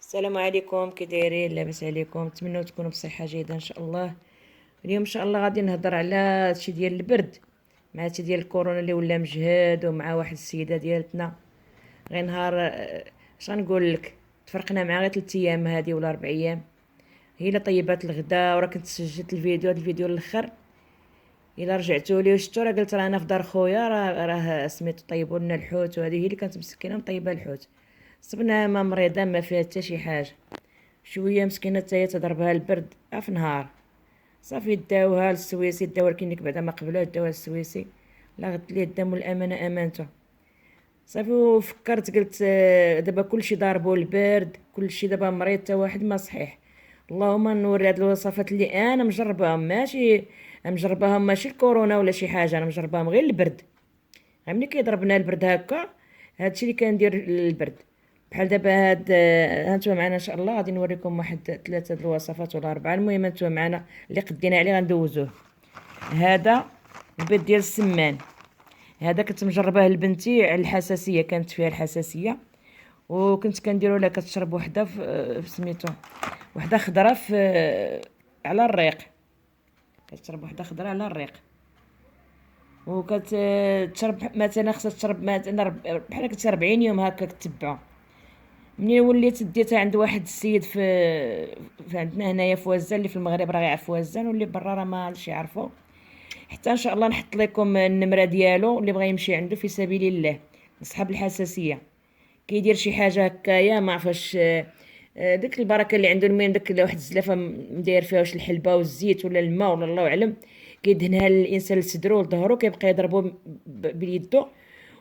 السلام عليكم، كي دايرين؟ لاباس عليكم؟ نتمنى تكونوا بصحه جيده ان شاء الله. اليوم ان شاء الله غادي نهضر على هادشي ديال البرد مع هادشي ديال الكورونا اللي ولا مجهد، ومع واحد السيده ديالتنا غير نهار اش غنقول لك، تفرقنا مع غير 3 ايام هادي ولا 4 ايام. هي اللي طيبات الغدا، وراه كنت سجلت الفيديو، هاد الفيديو الاخر الا رجعتوا لي وشفتوا راه قلت راه انا في دار خويا، راه سميتو طيبوا لنا الحوت، وهذه هي اللي كانت مسكينه مطيبه الحوت. صبنا ما مريضه، ما فيها حتى شي حاجه، شويه مسكينه حتى هي تضربها البرد في نهار. صافي داوها للسويسي، داوها كينك بعدا ما قبلوش، داوها للسويسي. لا غدت ليه الدم والامانه امانته. صافي وفكرت قلت دابا كلشي ضاربو البرد، كلشي دابا مريض، حتى واحد ما صحيح. اللهم نوري هاد الوصفات اللي انا مجرباهم، ماشي الكورونا ولا شي حاجه، انا مجرباهم غير البرد. ملي كيضربنا البرد هكا، هادشي اللي كندير للبرد. بحال دابا هانتوما معنا ان شاء الله، غادي نوريكم واحد 3 د الوصفات ولا 4. المهم هانتوما معنا اللي قدينا عليه غندوزوه. هذا البيض ديال السمان، هذا كنت مجرباه لبنتي على الحساسيه، كانت فيها الحساسيه، وكنت كنديرو لها كتشرب وحده في سميتو، وحده خضره في على الريق، كتشرب وحده خضره على الريق. وكتشرب مثلا، خصها تشرب مثلا بحال هكا 40 يوم هكا تتبعو. منين وليت ديتها عند واحد السيد في عندنا هنايا في وزان، اللي في المغرب راه يعرف وزان، واللي برا راه ما عرفش يعرفو. حتى ان شاء الله نحط لكم النمره ديالو، اللي بغى يمشي عنده في سبيل الله، لصحاب الحساسيه. كيدير شي حاجه هكايا ما عرفاش، ديك البركه اللي عنده، المهم داك واحد الزلافه مداير فيها واش الحلبه والزيت ولا الماء ولا الله اعلم، كيدهنها الانسان لصدرو لظهرو، كيبقى يضربو بيدو،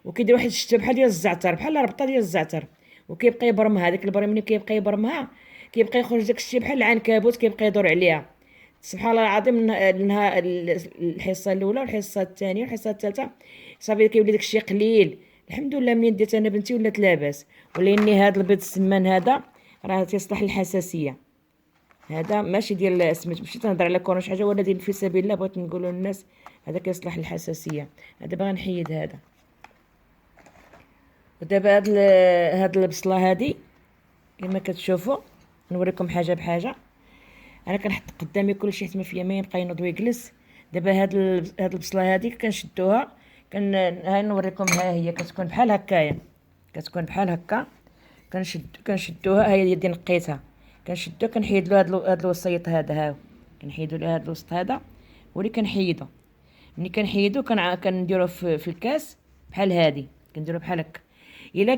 وكيدير واحد الشتا بحال ديال الزعتر، بحال ربطه ديال الزعتر، وكيبقى يبرمها. داك البرم ملي كيبقى يبرمها، كيبقى يخرج داك الشيء بحال العنكبوت، كيبقى يدور عليها. سبحان الله العظيم، النهار الحصه الاولى والحصه الثانيه والحصه الثالثه صافي كيولي داك الشيء قليل. الحمد لله منين ديت انا بنتي ولات لاباس. ولاني هذا البيض السمان هذا راه تيصلح للحساسيه، هذا ماشي ديال سميت، ماشي تنهضر على كورونا شي حاجه، ولا ديال في سبيل الله، بغيت نقولوا للناس هذا كيصلح للحساسيه. هذا باغي نحيد هذا. ودابا هاد البصله هادي كما كتشوفوا، نوريكم حاجه بحاجه. انا كنحط قدامي كلشي حتى فيا ما يبقى ينوض ويجلس. دابا هاد البصله هادي كنشدوها، ها نوريكم، ها هي كتكون بحال هكايا، كتكون بحال هكا. كنشدوها، ها هي يدي نقيتها، كنشدو كنحيد له هاد الوسيط هذا، ها كنحيدو له هاد الوسط هذا، واللي كنحيدو ملي كنحيدو كنديروه في الكاس بحال هادي، كنديرو بحال هكا. الا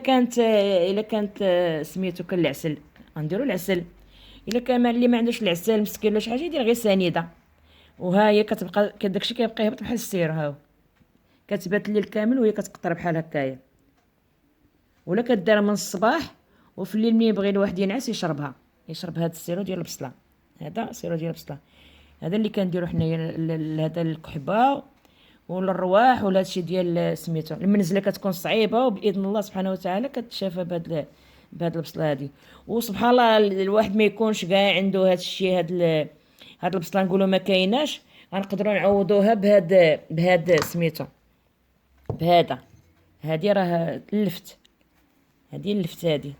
كانت سميتو كان العسل، غنديرو العسل. الا كان اللي ما عندوش العسل مسكين ولا شي حاجه، يدير غير سنيده. وها هي كتبقى داكشي كيبقى يهبط بحال السير، هاو كتبات الليل كامل وهي كتقطر بحال هكايا. ولا كدار من الصباح، وفي الليل ملي يبغي الواحد ينعس يشرب هذا السيرو ديال البصله. هذا سيرو ديال البصله، هذا اللي كنديرو حنايا هذا الكحبه ولا الرواح ولا هادشي ديال سميتو. المنزله كتكون صعيبه، وباذن الله سبحانه وتعالى كتشافى بهاد البصله هادي. وسبحان الله الواحد ما يكونش كاع عنده هاد الشيء، هاد البصله نقولوا ما كايناش، غنقدروا نعوضوها بهاد سميتو، بهذا. هادي راه اللفت، هادي اللفت هادي،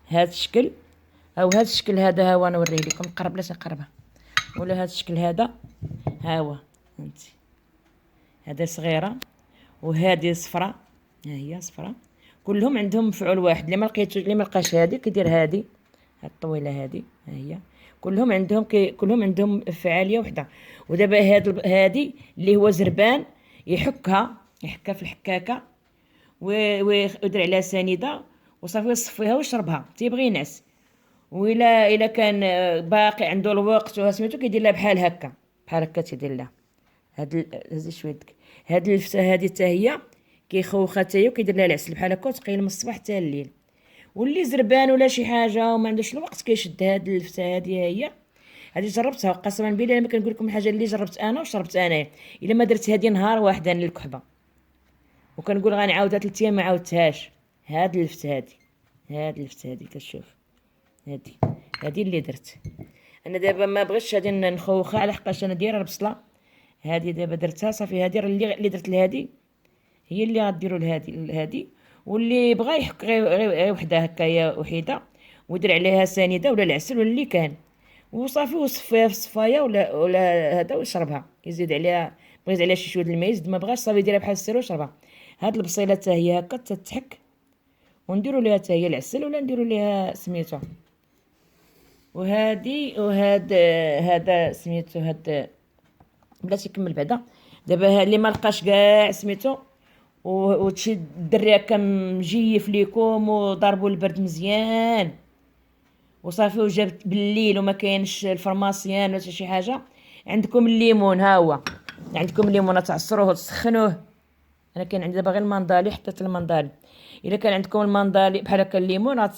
هاد الشكل، او هاد الشكل هذا، ها هو نوريه لكم قرب، لا تقربها، ولا هاد الشكل هذا، ها هو فهمتي. هذا صغيره، وهذه صفراء، ها هي صفراء. كلهم عندهم مفعول واحد. اللي ما لقاش هذه كيدير هذه، هاد الطويله هذه، ها هي. كلهم عندهم فعاليه وحده. ودابا هذه اللي هو زربان، يحكها في الحكاكه، ويدير عليها سنيده، وصافي يصفيها ويشربها تيبغي ينعس. الا كان باقي عنده الوقت وسميتو، كيدير لها بحال هكا تيدير لها. هز شويه هاد اللفته هادي حتى هي كيخوخها حتى هي، وكيدير لها العسل بحال هكا، وتقيل من الصباح حتى الليل. واللي زربان ولا شي حاجه وما عندوش الوقت، كيشد هاد اللفته هادي، هي هادي جربتها قسما بالله. ما كنقول لكم الحاجه اللي جربت انا وشربت انايا، الا ما درت هادي نهار واحد انا للكحبه، وكنقول غنعاودها 3 ايام ما عاودتهاش. هاد اللفته هادي كتشوف، هادي اللي درت انا. دابا ما بغيتش هادي نخوخها، على حقاش انا دايره البصله هادي، دابا درتها صافي. هادي راه اللي درت لهادي هي اللي غديروا لهادي. واللي بغى يحك غير وحده هكايا وحيده، ودير عليها سنيده ولا العسل ولا اللي كان، وصافي وصفيها في الصفايه ولا هذا ويشربها. يزيد عليها، بغى يزيد عليها شي شويه د الماء يزيد، ما بغاش صافي يديرها بحال السير ويشربها. هاد البصيله حتى هي هكا تتحك، ونديروا ليها حتى هي العسل ولا نديروا ليها سميتو. هذا سميتو هاد بلاتي يكمل بعدا. دابا اللي ما لقاش كاع سميتو وتشي الدري هكا مجيف ليكم وضربوا البرد مزيان وصافي، وجابت بالليل وما كاينش الفرماسيان ولا شي حاجه، عندكم الليمون، ها هو عندكم الليمون تعصروه وتسخنوه. انا كان عندي دابا غير المندالي، حطيت المندالي. الا كان عندكم المندالي بحال هكا الليمون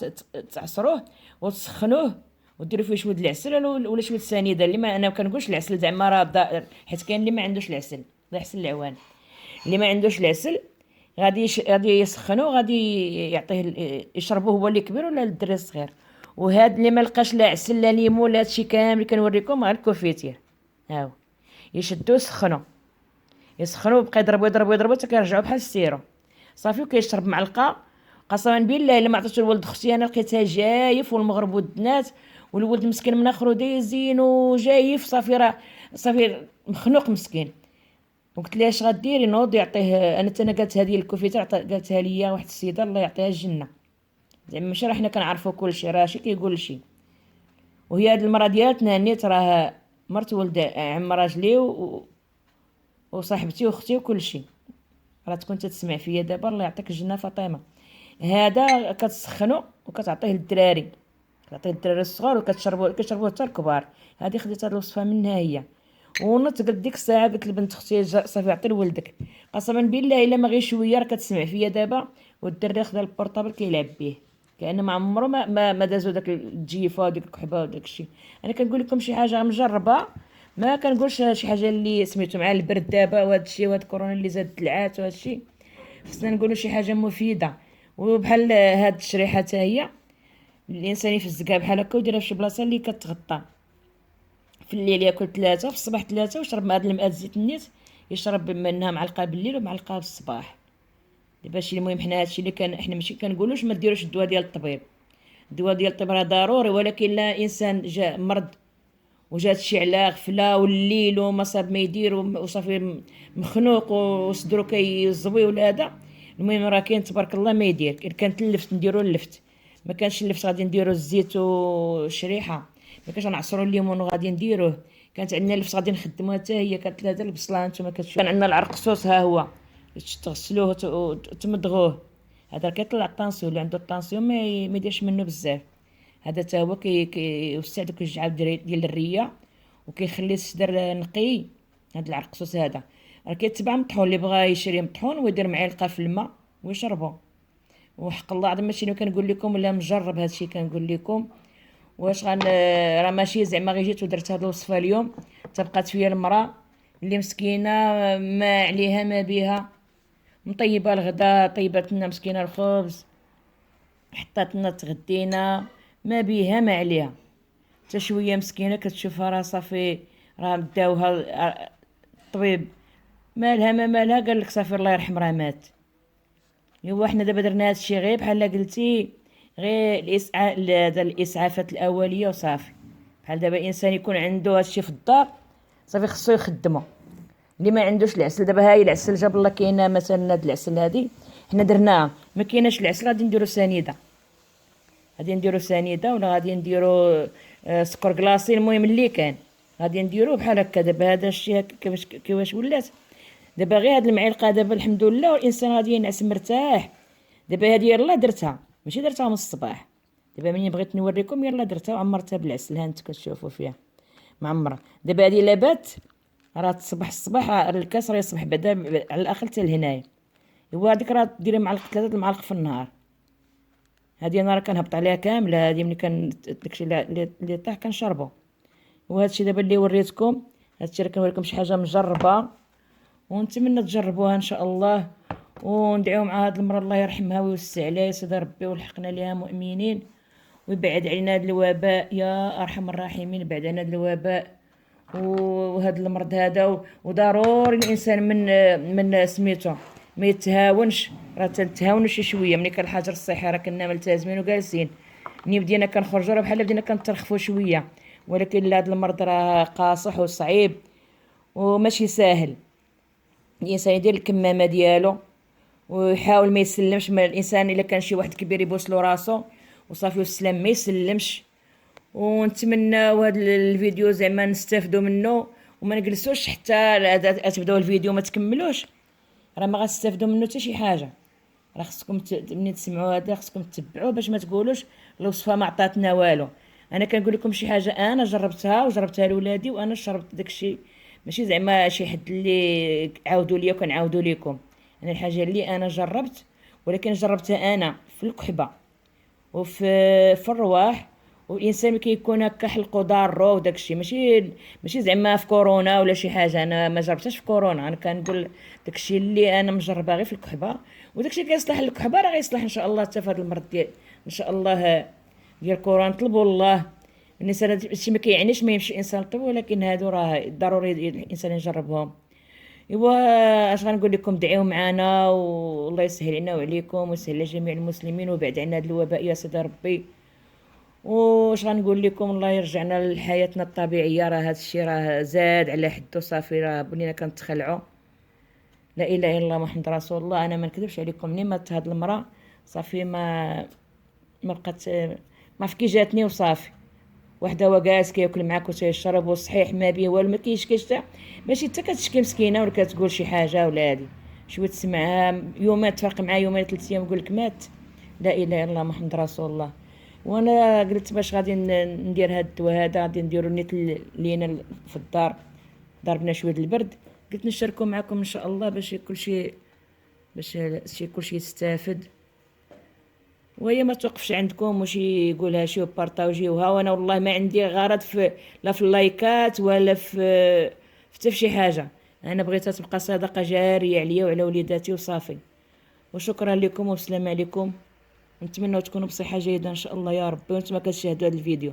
تعصروه وتسخنوه وديروا فيه شويه العسل ولا شويه السنيده. اللي ما انا ما كنقولش العسل زعما راه حيت كاين اللي ما عندوش العسل، الله يحسن العوان. اللي ما عندوش العسل غادي يسخنوه، غادي يعطيه يشربوه هو اللي كبير ولا الدري الصغير. وهاد اللي ما لقاش لا عسل لا ليمون لا هادشي كامل اللي كنوريكم غير الكوفيتير، هاو يشدو يسخنوا بقى يضربوا حتى كيرجعوا بحال السيرو صافي. وكيشرب معلقه. قسما بالله الا ما عطيتو لولد اختي انا لقيتها جايف والمغرب ودنات، والولد مسكين من اخرو دايزين وجايف صافي، راه صافي مخنوق مسكين. وقلت لها اش غديري؟ نوض يعطيه. انا قالت هذه الكوفيته قالتها ليا واحد السيده الله يعطيها الجنه، زعما ماشي راه حنا كنعرفوا كلشي، راه شي كيقول شي. وهي هاد المراه ديالتنا نيت راه مرت ولد عم راجلي وصاحبتي واختي وكلشي، راه تكون تسمع فيا دابا الله يعطيك الجنه فاطمه. هذا كتسخنو وكتعطيه للدراري، كتعطيه للدراري الصغار كيشربوه حتى الكبار. هذه خديت هاد الوصفه منها هي. ونط قلت ديك الساعه قلت لبنت اختي صافي عطي لولدك. قسما بالله الا ما غير شويه راه كتسمع فيا دابا، والدري خدا البورطابل كيلعب به كأنه ما عمره ما دازو داك الجيفه وديك الكحبه وداك الشيء. انا كنقول لكم شي حاجه مجربه، ما كنقولش شي حاجه اللي سميتو مع البرد دابا وهذا الشيء وهاد كورونا اللي زاد العات وهذا الشيء. خصنا نقولوا شي حاجه مفيده. وبحال هاد الشريحه حتى هي الانسان يفزقها بحال هكا ويديرها في شي بلاصه اللي كتغطى. في الليل ياكل 3، في الصباح 3، ويشرب مع هاد الماء زيت النيت، يشرب منها معلقه بالليل ومعلقه في الصباح. دابا شي المهم حنا هادشي اللي حنا ماشي كنقولوش ما ديروش الدواء ديال الطبيب. الدواء ديال الطبيب راه ضروري، ولكن لا انسان جا مرض وجات شي على غفله والليل وما صاب ما يدير وصافي مخنوق وصدرو كيزوي ولا هذا، المهم راه كاين تبارك الله ما يدير. إن كانت اللفت نديرو اللفت، ما كانش اللفت غادي نديرو الزيت والشريحه، ما كانش نعصرو الليمون وغادي نديروه. كانت عندنا اللفت غادي نخدموها حتى هي، كانت هذا البصله نتوما كتشوفوا. كان عندنا العرقسوس ها هو تغسلوه وتمضغوه، هذا كيطلع الطانسيون. اللي عنده الطانسيون ما يديرش منه بزاف. هذا تا هو كيوسع دوك الجعاب ديال الريه وكيخلي الصدر نقي. هذا العرقسوس هذا راه كيتباع مطحون، اللي بغا يشري مطحون ويدير معلقه في الماء ويشربو. وحق الله العظيم ماشي كنقول لكم ولا مجرب هادشي كنقول لكم. واش راه ماشي زعما غير جيت ودرت هاد الوصفه اليوم تبقات فيا المراه اللي مسكينه ما عليها ما بها، مطيبه الغدا، طيبات لنا مسكينه الخبز، حطات لنا تغدينا، ما بيها ما عليها حتى شويه. مسكينه كتشوفها راه صافي راه داوها الطبيب، مالها ما مالها، قال لك صافي الله يرحم راه مات. ايوا حنا دابا درنا هادشي غير بحال قلتي، غير الاسعافات الاوليه وصافي. بحال دابا انسان يكون عنده هادشي في الدار صافي خصو يخدمه. اللي ما عندوش العسل دابا هاي العسل جاب الله، كاينه مثلا هاد العسل هادي حنا درناها، ما كايناش العسل غادي نديرو سنيده، غادي نديرو سنيده ولا غادي نديرو سكر كلاصي، المهم اللي كان غادي نديروه بحال هكا. دابا هذا الشيء كيفاش ولات دابا غير هاد المعلقه دابا الحمد لله والانسان غادي ينعس مرتاح. دابا هادي يلاه درتها ماشي درتها من الصباح، دابا منين بغيت نوريكم يلاه درتها وعمرتها بالعسل. ها انتم كتشوفوا فيها معمره. دابا هادي لابات راه تصبح الصباح الكاس راه يصبح بعدا على الاخر حتى لهنايا. ايوا هذيك راه ديري معلقه 3 المعالق في النهار. هذه انا راه كنهبط عليها كامله، هذه ملي كان داكشي اللي طاح كنشربو. وهذا الشيء دابا اللي وريتكم، هذا الشيء راه كنوريكم شي حاجه مجربه ونتمنى تجربوها ان شاء الله. وندعيو مع هاد المراه الله يرحمها ويوسع عليها يا سيدي ربي ويلحقنا ليها مؤمنين ويبعد علينا هذا الوباء يا ارحم الراحمين. بعد عنا هذا الوباء وهذا المرض هذا. وضروري الانسان من سميتو ما يتهاونش، راه تنتهاونوا شي شويه ملي كان الحجر الصحي راه كنا ملتزمين وجالسين. ملي بدينا كنخرجوا راه بحال بدينا كنترخفوا شويه، ولكن هذا المرض راه قاصح وصعيب وماشي ساهل. الانسان يدير الكمامه ديالو ويحاول ما يسلمش. ما الانسان الا كان شي واحد كبير يبوس له راسو وصافي والسلام، ما يسلمش. ونتمناو هذا الفيديو زعما نستافدوا منه وما نجلسوش حتى تبداو الفيديو ما تكملوش، راه ما غتستافدوا منه حتى شي حاجه. راه خصكم ملي تسمعوا هذا خصكم تتبعوه باش ما تقولوش الوصفه ما عطاتنا والو. انا كنقول لكم شي حاجه انا جربتها وجربتها لولادي وانا شربت داكشي، ماشي زعما شي حد اللي عاودوا ليا وكنعاودوا لكم. انا الحاجه اللي انا جربت، ولكن جربتها انا في الكحبه وفي الرواح. والانسان ملي كيكون هكا حلقو ضارو وداكشي، ماشي زعما في كورونا ولا شي حاجه. انا ما جربتهاش في كورونا، انا كنقول داكشي اللي انا مجربه غير في الكحبه، وداكشي كيصلح للكحبه راه غيصلح ان شاء الله حتى في هذا المرض ديال ان شاء الله ديال كورونا. نطلبوا الله الانسان هادشي ما كيعنيش ما يمشي الانسان للطب، ولكن هادو راه ضروري الانسان يجربهم. ايوا اش غنقول لكم، دعيو معنا والله يسهل علينا وعليكم ويسهل على جميع المسلمين ويبعد عنا هذا الوباء يا سيدي ربي. واش غنقول لكم، الله يرجعنا لحياتنا الطبيعيه. راه هذا الشيء راه زاد على حدو صافي، راه بنينا كنتخلعوا. لا اله الا الله محمد رسول الله. انا ما نكذبش عليكم، ملي مات هاد المراه صافي ما بقات، ما عرف كي جاتني وصافي. واحد هو جالس كياكل معاك وتيشرب وصحيح ما بيه والو، ما كيشكيش حتى ماشي حتى كتشكي مسكينه ولا كتقول شي حاجه ولا هادي. شويه تسمعها يومين تفرق معها يومين 3 ايام يقول لك مات. لا اله الا الله محمد رسول الله. وانا قلت باش غادي ندير هاد الدواء هذا، غادي نديرو نيت لينا في الدار، ضربنا شويه البرد. قلت نشاركو معكم ان شاء الله باش كلشي يستافد. وهي ما توقفش عندكم وش يقولها شي وبارطاجيوها. وانا والله ما عندي غرض في لا في اللايكات ولا في شي حاجه. انا بغيتها تبقى صدقه جاريه عليا وعلى وليداتي وصافي. وشكرا لكم والسلام عليكم، نتمنى تكونوا بصحه جيده ان شاء الله يا ربي وانتم كتشاهدوا هذا الفيديو.